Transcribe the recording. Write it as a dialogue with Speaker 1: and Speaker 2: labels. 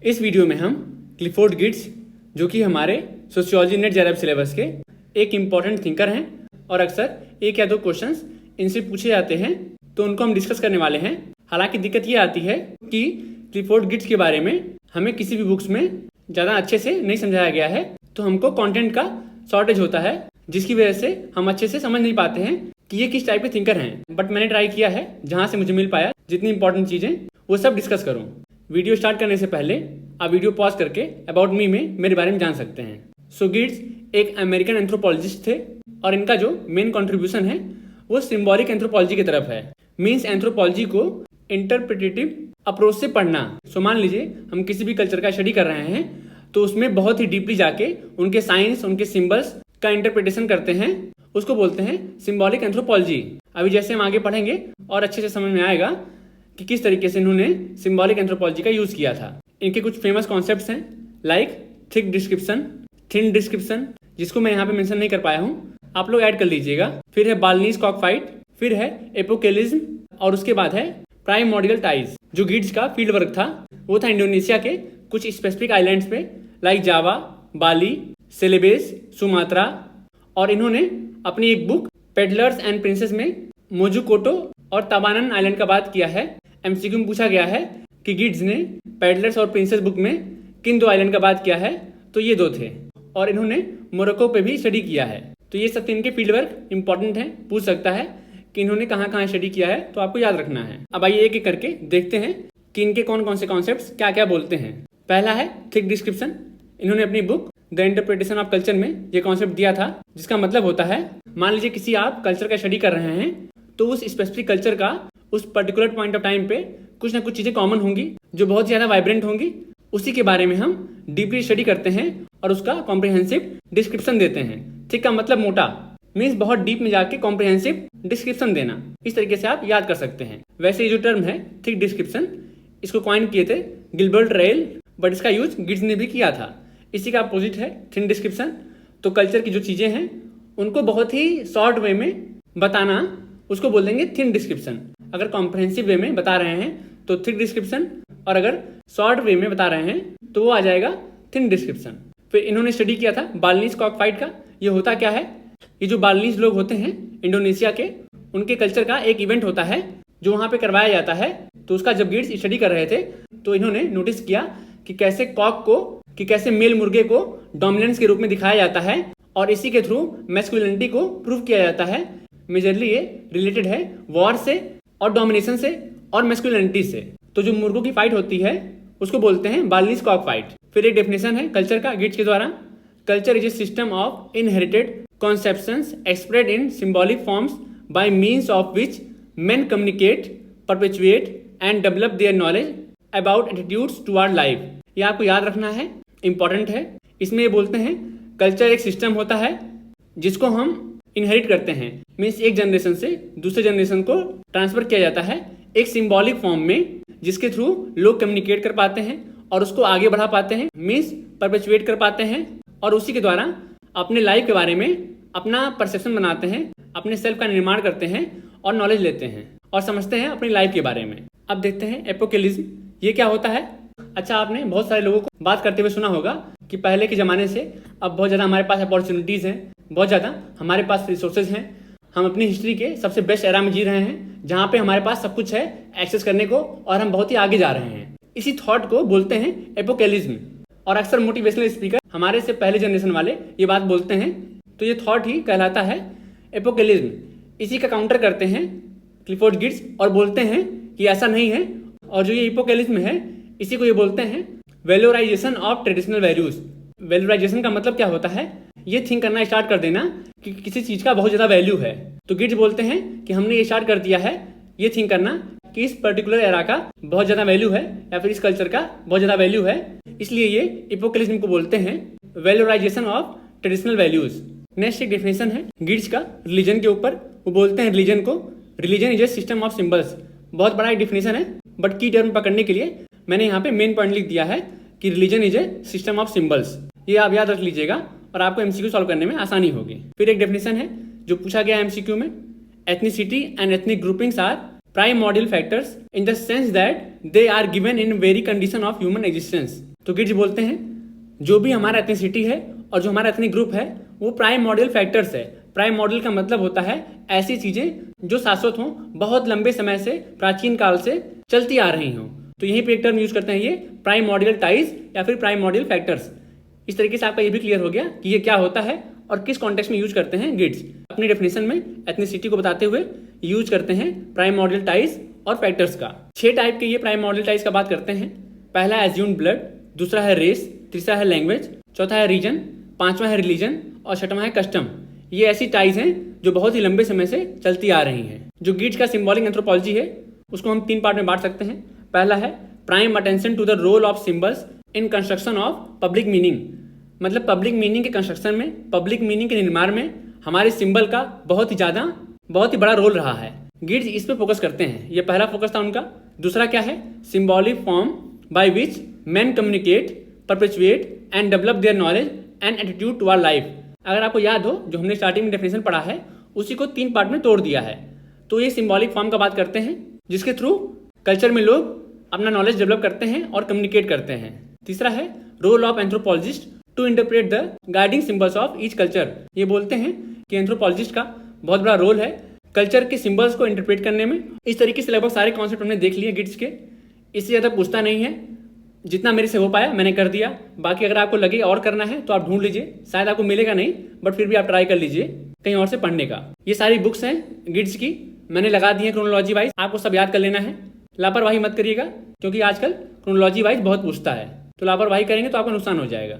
Speaker 1: इस वीडियो में हम क्लिफोर्ड गिट्स, जो कि हमारे सोशियोलॉजी नेट जेआरएफ सिलेबस के एक इम्पॉर्टेंट थिंकर हैं और अक्सर एक या दो क्वेश्चंस इनसे पूछे जाते हैं, तो उनको हम डिस्कस करने वाले हैं। हालांकि दिक्कत ये आती है कि क्लिफोर्ड गिट्स के बारे में हमें किसी भी बुक्स में ज़्यादा अच्छे से नहीं समझाया गया है, तो हमको कंटेंट का शॉर्टेज होता है, जिसकी वजह से हम अच्छे से समझ नहीं पाते हैं कि ये किस टाइप के थिंकर हैं। बट मैंने ट्राई किया है जहाँ से मुझे मिल पाया, जितनी इंपॉर्टेंट चीज़ें वो सब डिस्कस करूँ। वीडियो स्टार्ट करने से पहले आप वीडियो पॉज करके अबाउट मी में मेरे बारे में जान सकते हैं। सो गिट्स एक अमेरिकन एंथ्रोपोलॉजिस्ट थे और इनका जो मेन कंट्रीब्यूशन है वो सिंबॉलिक एंथ्रोपोलॉजी की तरफ है। मीन्स एंथ्रोपोलॉजी को इंटरप्रिटेटिव अप्रोच से पढ़ना। सो मान लीजिए हम किसी भी कल्चर का स्टडी कर रहे हैं, तो उसमें बहुत ही डीपली जाके उनके साइंस, उनके सिंबल्स का इंटरप्रिटेशन करते हैं, उसको बोलते हैं सिंबॉलिक एंथ्रोपोलॉजी। अभी जैसे हम आगे पढ़ेंगे और अच्छे से समझ में आएगा कि किस तरीके से इन्होंने सिंबॉलिक एंथ्रोपोलॉजी का यूज किया था। इनके कुछ फेमस कॉन्सेप्ट्स हैं, like thick description, thin description, जिसको मैं यहाँ पे मेंशन नहीं कर पाया हूँ, आप लोग ऐड कर लीजिएगा। फिर है बाल्नीज कॉकफाइट, फिर है एपोकेलिज्म, और उसके बाद है प्राइमोर्डियल टाइज। जो गिट्स का फील्ड वर्क था वो था इंडोनेशिया के कुछ स्पेसिफिक आइलैंड्स पे, लाइक जावा, बाली, सेलेबेस, सुमात्रा। और इन्होंने अपनी एक बुक पेडलर्स एंड प्रिंसेस में मोजुकोटो और तबानन आइलैंड का बात किया है। एमसीक्यू में पूछा गया है कि गिट्स ने पेडलर्स और प्रिंसेस बुक में किन दो आइलैंड का बात किया है, तो ये दो थे। और इन्होंने मोरक्को पे भी स्टडी किया है। तो ये सब इनके फील्ड वर्क इंपॉर्टेंट है, पूछ सकता है कि इन्होंने कहाँ कहाँ स्टडी किया है, तो आपको याद रखना है। अब आइए एक एक करके देखते हैं कि इनके कौन कौन से कॉन्सेप्ट्स क्या क्या बोलते हैं। पहला है थिक डिस्क्रिप्शन। इन्होंने अपनी book the interpretation of culture में ये कॉन्सेप्ट दिया था, जिसका मतलब होता है, मान लीजिए किसी आप कल्चर का स्टडी कर रहे हैं, तो उस स्पेसिफिक कल्चर का उस पर्टिकुलर पॉइंट ऑफ टाइम पे कुछ ना कुछ चीजें कॉमन होंगी जो बहुत ज्यादा वाइब्रेंट होंगी। उसी के बारे में हम डीपली स्टडी करते हैं और उसका कॉम्प्रिहेंसिव डिस्क्रिप्शन देते हैं। थिक का मतलब मोटा, मीन्स बहुत डीप में जाके कॉम्प्रिहेंसिव डिस्क्रिप्शन देना। इस तरीके से आप याद कर सकते हैं। वैसे ये जो टर्म है थिक डिस्क्रिप्शन, इसको कॉइन किए थे गिलबर्ट रेल, बट इसका यूज गिट्स ने भी किया था। इसी का अपोजिट है थिन डिस्क्रिप्शन। तो कल्चर की जो चीजें हैं उनको बहुत ही शॉर्ट वे में बताना, उसको बोल देंगे थिन डिस्क्रिप्शन। अगर कॉम्प्रिहेंसिव वे में बता रहे हैं तो थिक डिस्क्रिप्शन, और अगर शॉर्ट वे में बता रहे हैं तो वो आ जाएगा थिन डिस्क्रिप्शन। फिर इन्होंने स्टडी किया था बाल्नीज कॉकफाइट का। ये होता क्या है, ये जो बाल्नीज लोग होते हैं इंडोनेशिया के, उनके कल्चर का एक इवेंट होता है जो वहाँ पे करवाया जाता है। तो उसका जब गिट्स स्टडी कर रहे थे तो इन्होंने नोटिस किया कि कैसे कॉक को, कि कैसे मेल मुर्गे को डोमिनेंस के रूप में दिखाया जाता है और इसी के थ्रू मैस्कुलिनिटी को प्रूव किया जाता है। मेजरली ये रिलेटेड है वॉर से और डोमिनेशन से और मैस्कुलिनिटी से। तो जो मुर्गों की फाइट होती है उसको बोलते हैं बाल्नीज कॉक फाइट। फिर एक डेफिनेशन है कल्चर का गिट्स के द्वारा, culture is a system of inherited conceptions expressed in symbolic forms by means of which men communicate, perpetuate and develop their knowledge about attitudes toward life। ये आपको याद रखना है, इंपॉर्टेंट है। इसमें ये बोलते हैं कल्चर एक सिस्टम होता है जिसको हम इनहेरिट करते हैं, मीन्स एक जनरेशन से दूसरे जनरेशन को ट्रांसफर किया जाता है एक सिंबॉलिक फॉर्म में, जिसके थ्रू लोग कम्युनिकेट कर पाते हैं और उसको आगे बढ़ा पाते हैं, मीन्स परपेचुएट कर पाते हैं, और उसी के द्वारा अपने लाइफ के बारे में अपना परसेप्शन बनाते हैं, अपने सेल्फ का निर्माण करते हैं और नॉलेज लेते हैं और समझते हैं अपनी लाइफ के बारे में। अब देखते हैं एपोकेलिज्म, ये क्या होता है। अच्छा, आपने बहुत सारे लोगों को बात करते हुए सुना होगा कि पहले के ज़माने से अब बहुत ज़्यादा हमारे पास अपॉर्चुनिटीज़ हैं, बहुत ज़्यादा हमारे पास रिसोर्सेज हैं। हम अपनी हिस्ट्री के सबसे बेस्ट एरा में जी रहे हैं, जहाँ पे हमारे पास सब कुछ है एक्सेस करने को और हम बहुत ही आगे जा रहे हैं। इसी थॉट को बोलते हैं एपोकेलिज्म। और अक्सर मोटिवेशनल स्पीकर हमारे से पहले जनरेशन वाले ये बात बोलते हैं, तो ये थॉट ही कहलाता है एपोकेलिज्म। इसी का काउंटर करते हैं क्लिफोर्ड गिट्स और बोलते हैं कि ऐसा नहीं है। और जो ये एपोकेलिज्म है, इसी को ये बोलते हैं वैल्यूराइजेशन ऑफ ट्रेडिशनल वैल्यूज। वैल्यूराइजेशन का मतलब क्या होता है, ये थिंक करना स्टार्ट कर देना कि किसी चीज का बहुत ज्यादा वैल्यू है। तो गिट्स बोलते हैं कि हमने ये स्टार्ट कर दिया है ये थिंक करना कि इस पर्टिकुलर एरा का बहुत ज्यादा वैल्यू है या फिर इस कल्चर का बहुत ज्यादा वैल्यू है, इसलिए ये एपोकेलिज्म को बोलते हैं वैल्यूराइजेशन ऑफ ट्रेडिशनल वैल्यूज। नेक्स्ट एक डेफिनेशन है गिट्स का रिलीजन के ऊपर। वो बोलते हैं रिलीजन को, religion is a system of symbols. बहुत बड़ा एक डेफिनेशन है, बट की टर्म पकड़ने के लिए मैंने यहाँ पे मेन पॉइंट लिख दिया है कि religion is a system of symbols. ये आप याद रख लीजिएगा और आपको एमसीक्यू सॉल्व करने में आसानी होगी। फिर एक डेफिनेशन है जो पूछा गया एमसीक्यू में, ethnicity and ethnic groupings are primordial factors in the sense that they are given in very condition of human existence। तो गिट्स बोलते हैं जो भी हमारा एथनिसिटी है और जो हमारा एथनिक ग्रुप है वो प्राइमोर्डियल फैक्टर्स है। प्राइमोर्डियल का मतलब होता है ऐसी चीजें जो शाश्वत हों, बहुत लंबे समय से, प्राचीन काल से चलती आ रही हों। तो यहीं पे एक टर्म यूज करते हैं ये प्राइमोर्डियल टाइज या फिर प्राइमोर्डियल फैक्टर्स। इस तरीके से आपका ये भी क्लियर हो गया कि ये क्या होता है और किस कॉन्टेक्स्ट में यूज करते हैं गिट्स। अपनी डेफिनेशन में एथनिसिटी को बताते हुए यूज करते हैं प्राइमोर्डियल टाइज और फैक्टर्स का। 6 टाइप के ये प्राइमोर्डियल टाइज का बात करते हैं। पहला है एज्यूम्ड ब्लड, दूसरा है रेस, तीसरा है लैंग्वेज, चौथा है रीजन, पांचवा है रिलीजन और छठवां है कस्टम। ये ऐसी टाइज हैं जो बहुत ही लंबे समय से चलती आ रही हैं। जो गिट्स का सिंबॉलिक एंथ्रोपोलॉजी है उसको हम 3 पार्ट में बांट सकते हैं। पहला है prime attention to the role of symbols in construction of public meaning, मतलब पब्लिक मीनिंग के कंस्ट्रक्शन में, पब्लिक मीनिंग के निर्माण में हमारे सिंबल का बहुत ही बड़ा रोल रहा है। गिट्स इस पे फोकस करते हैं, ये पहला फोकस था उनका। दूसरा क्या है, symbolic form by which man communicate, perpetuate and develop their knowledge and attitude toward life. अगर आपको याद हो जो हमने स्टार्टिंग में डेफिनेशन पढ़ा है उसी को 3 पार्ट में तोड़ दिया है। तो ये सिंबॉलिक फॉर्म का बात करते हैं जिसके थ्रू कल्चर में लोग अपना नॉलेज डेवलप करते हैं और कम्युनिकेट करते हैं। तीसरा है role of anthropologist to interpret the guiding symbols of each culture. ये बोलते हैं कि एंथ्रोपोलॉजिस्ट का बहुत बड़ा रोल है कल्चर के सिंबल्स को इंटरप्रेट करने में। इस तरीके से लगभग सारे कॉन्सेप्ट हमने देख लिए गिट्स के। इससे ज़्यादा पूछता नहीं है, जितना मेरे से हो पाया मैंने कर दिया। बाकी अगर आपको लगे और करना है तो आप ढूंढ लीजिए, शायद आपको मिलेगा नहीं बट फिर भी आप ट्राई कर लीजिए कहीं और से पढ़ने का। ये सारी बुक्स हैं गिट्स की, मैंने लगा दी है क्रोनोलॉजी वाइज, आपको सब याद कर लेना है। लापरवाही मत करिएगा क्योंकि आजकल क्रोनोलॉजी वाइज बहुत पूछता है, तो लापरवाही करेंगे तो आपका नुकसान हो जाएगा।